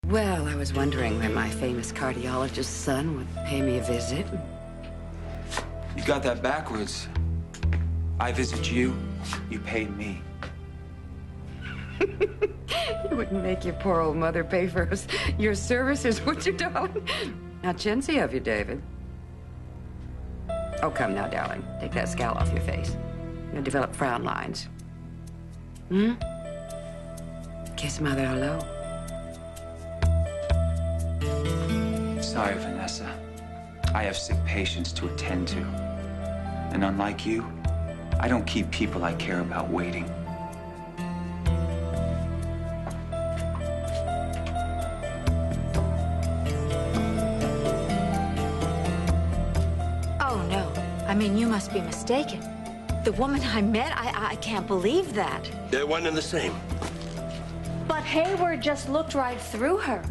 Well, I was wondering when my famous cardiologist's son would pay me a visit. You got that backwards. I visit you, you pay me. You wouldn't make your poor old mother pay for your services, would you, darling? How chintzy of you, David. Oh, come now, darling. Take that scowl off your face. You'll develop frown lines. Kiss Mother hello. Sorry, Vanessa. I have sick patients to attend to. And unlike you, I don't keep people I care about waiting. Oh, no. I mean, you must be mistaken. The woman I met, I can't believe that. They're one and the same. But Hayward just looked right through her.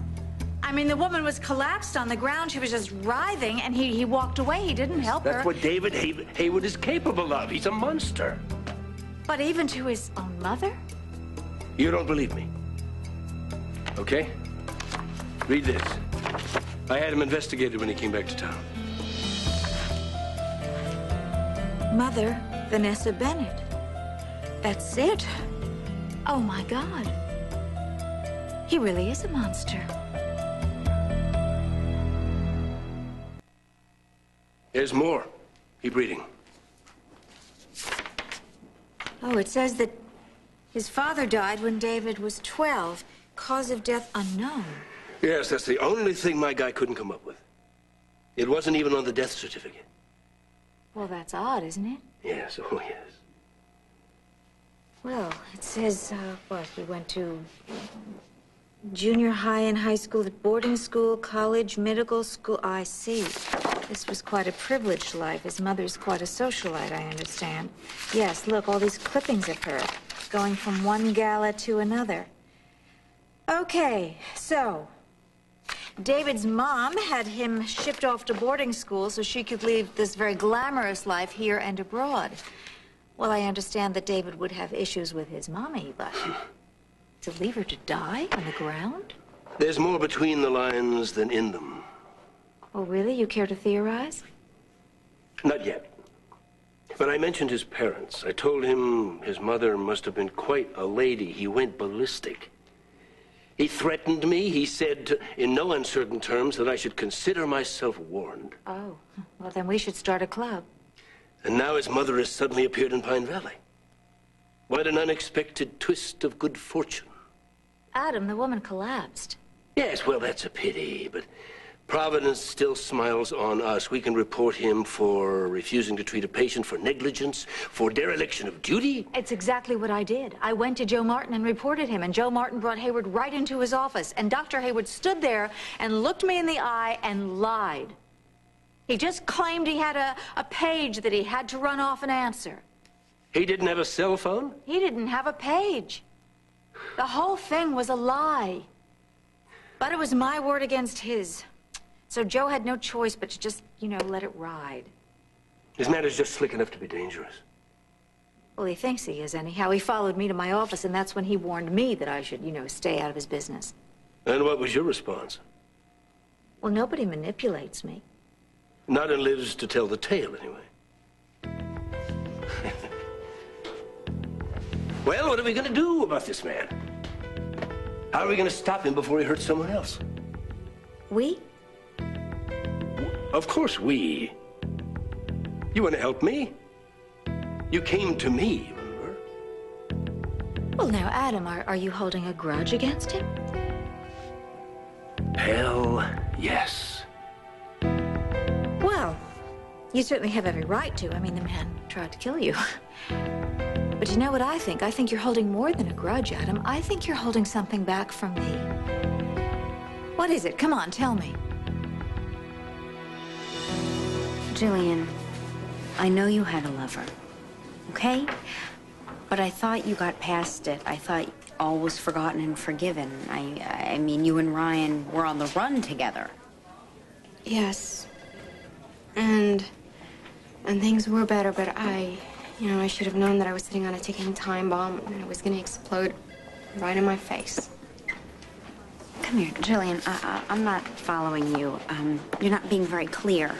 I mean, the woman was collapsed on the ground. She was just writhing, and he walked away. He didn't help her. That's what David Hayward is capable of. He's a monster. But even to his own mother? You don't believe me. Okay? Read this. I had him investigated when he came back to town. Mother, Vanessa Bennett. That's it. Oh, my God. He really is a monster. There's more. Keep reading. Oh, it says that his father died when David was 12. Cause of death unknown. Yes, that's the only thing my guy couldn't come up with. It wasn't even on the death certificate. Well, that's odd, isn't it? Yes, oh yes. Well, it says, what, he went to junior high and high school, boarding school, college, medical school. I see. This was quite a privileged life. His mother's quite a socialite, I understand. Yes, look, all these clippings of her, going from one gala to another. Okay, so David's mom had him shipped off to boarding school so she could lead this very glamorous life here and abroad. Well, I understand that David would have issues with his mommy, but to leave her to die on the ground? There's more between the lines than in them. Oh, really? You care to theorize? Not yet. But I mentioned his parents. I told him his mother must have been quite a lady. He went ballistic. He threatened me. He said, in no uncertain terms, that I should consider myself warned. Oh, well, then we should start a club. And now his mother has suddenly appeared in Pine Valley. What an unexpected twist of good fortune. Adam, the woman collapsed. Yes, well, that's a pity, but Providence still smiles on us. We can report him for refusing to treat a patient, for negligence, for dereliction of duty. It's exactly what I did. I went to Joe Martin and reported him, and Joe Martin brought Hayward right into his office, and Dr. Hayward stood there and looked me in the eye and lied. He just claimed he had a page that he had to run off and answer. He didn't have a cell phone? He didn't have a page. The whole thing was a lie. But it was my word against his. So Joe had no choice but to just, let it ride. His manner's just slick enough to be dangerous. Well, he thinks he is, anyhow. He followed me to my office, and that's when he warned me that I should, stay out of his business. And what was your response? Well, nobody manipulates me. Not and lives to tell the tale, anyway. Well, what are we going to do about this man? How are we going to stop him before he hurts someone else? We? Of course, we. You want to help me? You came to me, remember? Well, now, Adam, are you holding a grudge against him? Hell, yes. Well, you certainly have every right to. I mean, the man tried to kill you. But you know what I think? I think you're holding more than a grudge, Adam. I think you're holding something back from me. What is it? Come on, tell me. Gillian, I know you had a lover, okay? But I thought you got past it. I thought all was forgotten and forgiven. I mean, you and Ryan were on the run together. Yes. And things were better, but I should have known that I was sitting on a ticking time bomb and it was going to explode right in my face. Come here, Gillian. I'm not following you. You're not being very clear.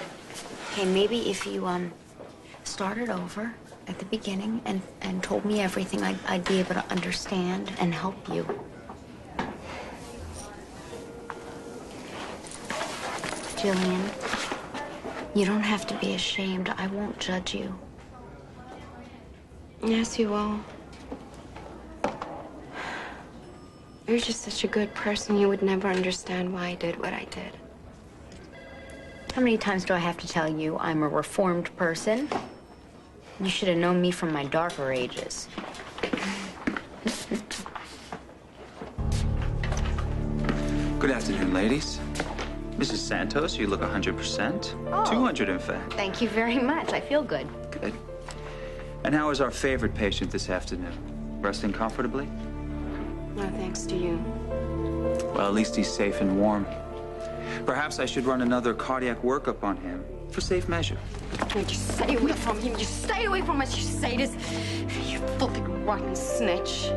Okay, maybe if you, started over at the beginning and told me everything, I'd be able to understand and help you. Gillian, you don't have to be ashamed. I won't judge you. Yes, you will. You're just such a good person. You would never understand why I did what I did. How many times do I have to tell you I'm a reformed person? You should have known me from my darker ages. Good afternoon, ladies. Mrs. Santos, you look 100%. Oh. 200, in fact. Thank you very much. I feel good. Good. And how is our favorite patient this afternoon? Resting comfortably? No, thanks to you. Well, at least he's safe and warm. Perhaps I should run another cardiac workup on him for safe measure. No, just stay away from him. Just stay away from us, you sadist. You filthy, rotten snitch.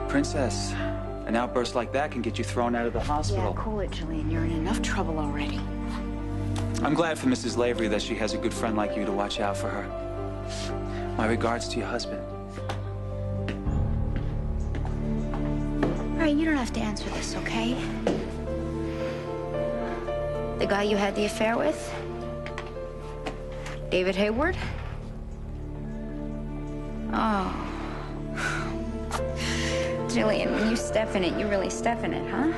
Princess, an outburst like that can get you thrown out of the hospital. Yeah, cool it, Gillian. You're in enough trouble already. I'm glad for Mrs. Lavery that she has a good friend like you to watch out for her. My regards to your husband. All right, you don't have to answer this, okay? The guy you had the affair with? David Hayward? Oh. Gillian, when you step in it, you really step in it, huh?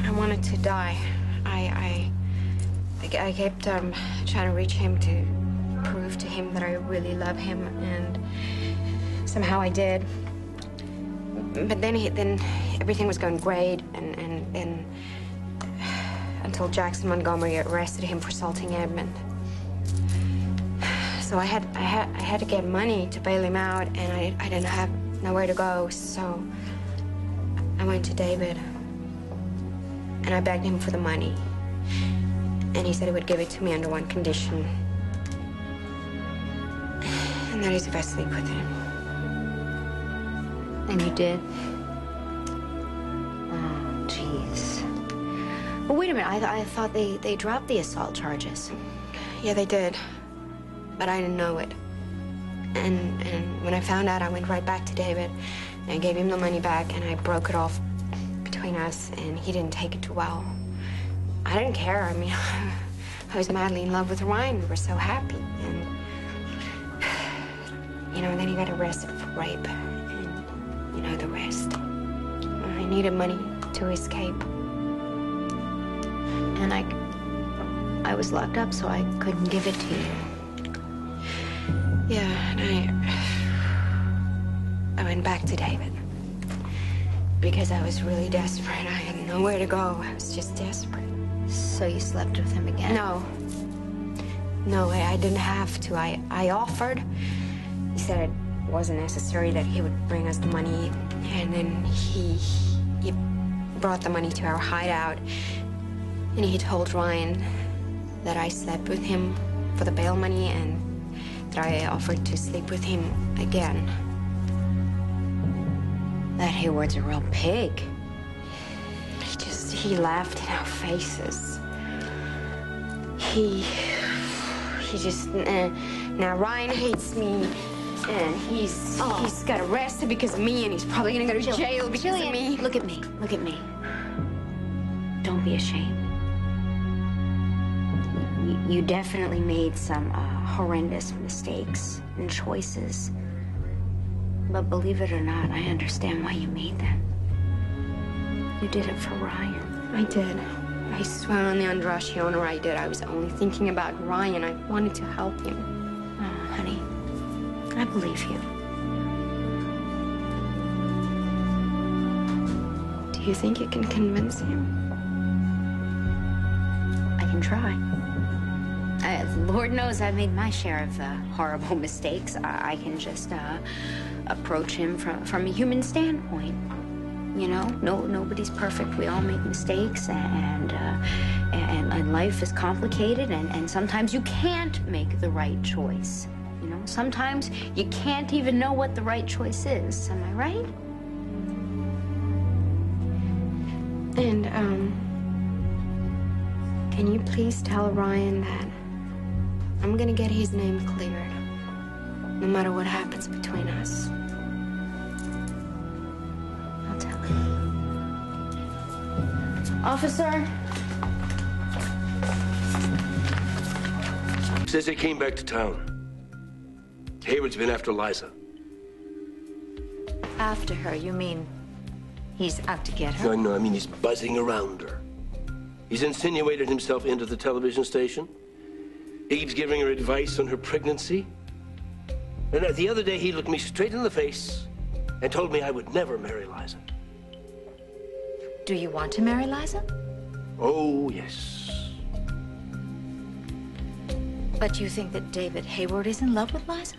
I wanted to die. I kept trying to reach him to prove to him that I really love him, and somehow I did. But then everything was going great, and then until Jackson Montgomery arrested him for assaulting him, and so I had to get money to bail him out, and I didn't have nowhere to go, so I went to David, and I begged him for the money, and he said he would give it to me under one condition, and that is if I sleep with him. And you did? Oh, jeez. But wait a minute, I thought they dropped the assault charges. Yeah, they did, but I didn't know it. And when I found out, I went right back to David, and I gave him the money back, and I broke it off between us, and he didn't take it too well. I didn't care. I mean, I was madly in love with Ryan. We were so happy, and you know, and then he got arrested for rape, and you know the rest. I needed money to escape. And I was locked up, so I couldn't give it to you. Yeah, and I went back to David because I was really desperate. I had nowhere to go. I was just desperate. So you slept with him again? No, I didn't have to. I offered. He said it wasn't necessary, that he would bring us the money, and then he brought the money to our hideout, and he told Ryan that I slept with him for the bail money, and that I offered to sleep with him again. That Hayward's a real pig. He laughed in our faces. He just, now Ryan hates me, and he's got arrested because of me, and he's probably gonna go to jail because of me. Look at me, look at me. Don't be ashamed. You definitely made some horrendous mistakes and choices. But believe it or not, I understand why you made them. You did it for Ryan. I did. I swear on the Andrashi owner I did. I was only thinking about Ryan. I wanted to help him. Oh, honey, I believe you. Do you think you can convince him? I can try. Lord knows I've made my share of horrible mistakes. I can just approach him from a human standpoint. You know, nobody's perfect. We all make mistakes, and life is complicated, and sometimes you can't make the right choice. You know, sometimes you can't even know what the right choice is. Am I right? And, can you please tell Ryan that I'm gonna get his name cleared, no matter what happens between us? I'll tell him. Officer? Says they came back to town. Hayward's been after Liza. After her, you mean he's out to get her? No, I mean he's buzzing around her. He's insinuated himself into the television station. He keeps giving her advice on her pregnancy. And the other day, he looked me straight in the face and told me I would never marry Liza. Do you want to marry Liza? Oh, yes. But you think that David Hayward is in love with Liza?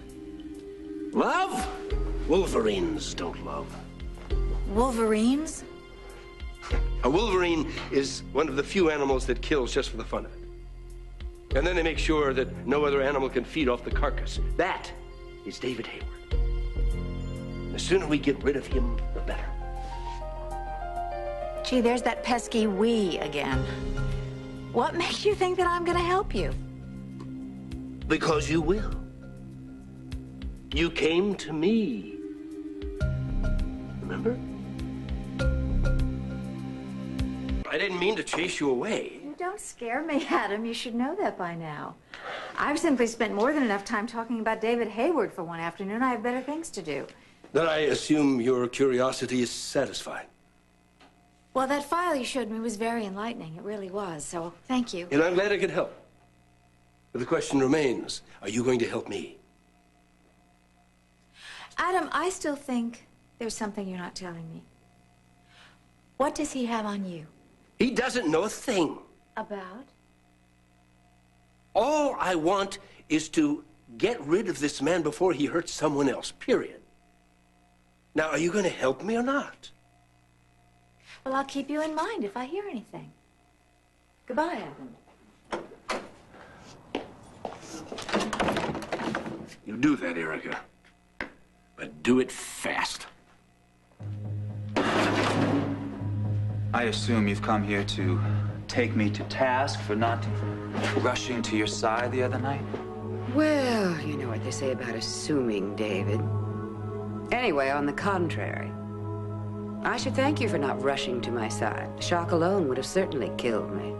Love? Wolverines don't love. Wolverines? A wolverine is one of the few animals that kills just for the fun of it. And then they make sure that no other animal can feed off the carcass. That is David Hayward. The sooner we get rid of him, the better. Gee, there's that pesky we again. What makes you think that I'm gonna help you? Because you will. You came to me. Remember? I didn't mean to chase you away. You don't scare me, Adam. You should know that by now. I've simply spent more than enough time talking about David Hayward for one afternoon. I have better things to do. Then I assume your curiosity is satisfied. Well, that file you showed me was very enlightening. It really was, so thank you. And I'm glad I could help. But the question remains, are you going to help me? Adam, I still think there's something you're not telling me. What does he have on you? He doesn't know a thing. About? All I want is to get rid of this man before he hurts someone else, period. Now, are you going to help me or not? Well, I'll keep you in mind if I hear anything. Goodbye, Adam. You do that, Erica. But do it fast. I assume you've come here to take me to task for not rushing to your side the other night? Well, you know what they say about assuming, David. Anyway, on the contrary, I should thank you for not rushing to my side. The shock alone would have certainly killed me.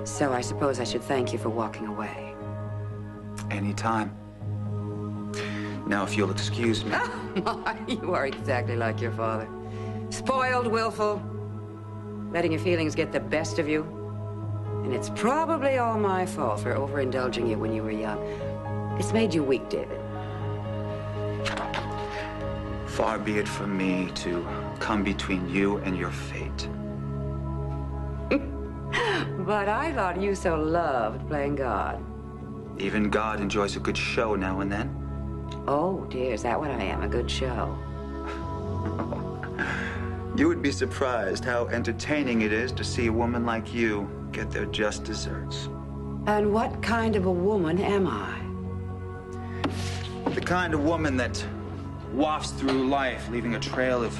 So I suppose I should thank you for walking away. Anytime. Now, if you'll excuse me. You are exactly like your father. Spoiled, willful, letting your feelings get the best of you. And it's probably all my fault for overindulging you when you were young. It's made you weak, David. Far be it from me to come between you and your fate. But I thought you so loved playing God. Even God enjoys a good show now and then. Oh, dear, is that what I am? A good show? You would be surprised how entertaining it is to see a woman like you get their just desserts. And what kind of a woman am I? The kind of woman that wafts through life, leaving a trail of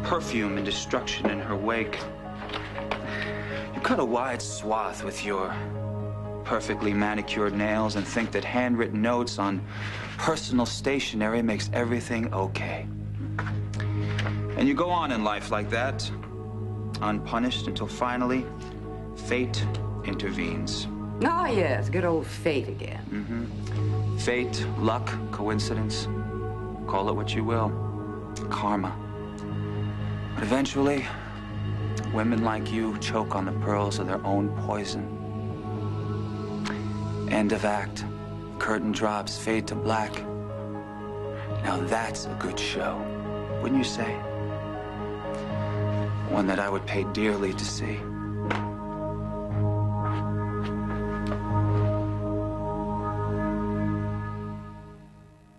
perfume and destruction in her wake. You cut a wide swath with your perfectly manicured nails and think that handwritten notes on personal stationery makes everything okay. And you go on in life like that, unpunished, until finally, fate intervenes. Oh, yes, good old fate again. Mm-hmm. Fate, luck, coincidence, call it what you will. Karma. But eventually, women like you choke on the pearls of their own poison. End of act. Curtain drops, fade to black. Now that's a good show, wouldn't you say? One that I would pay dearly to see.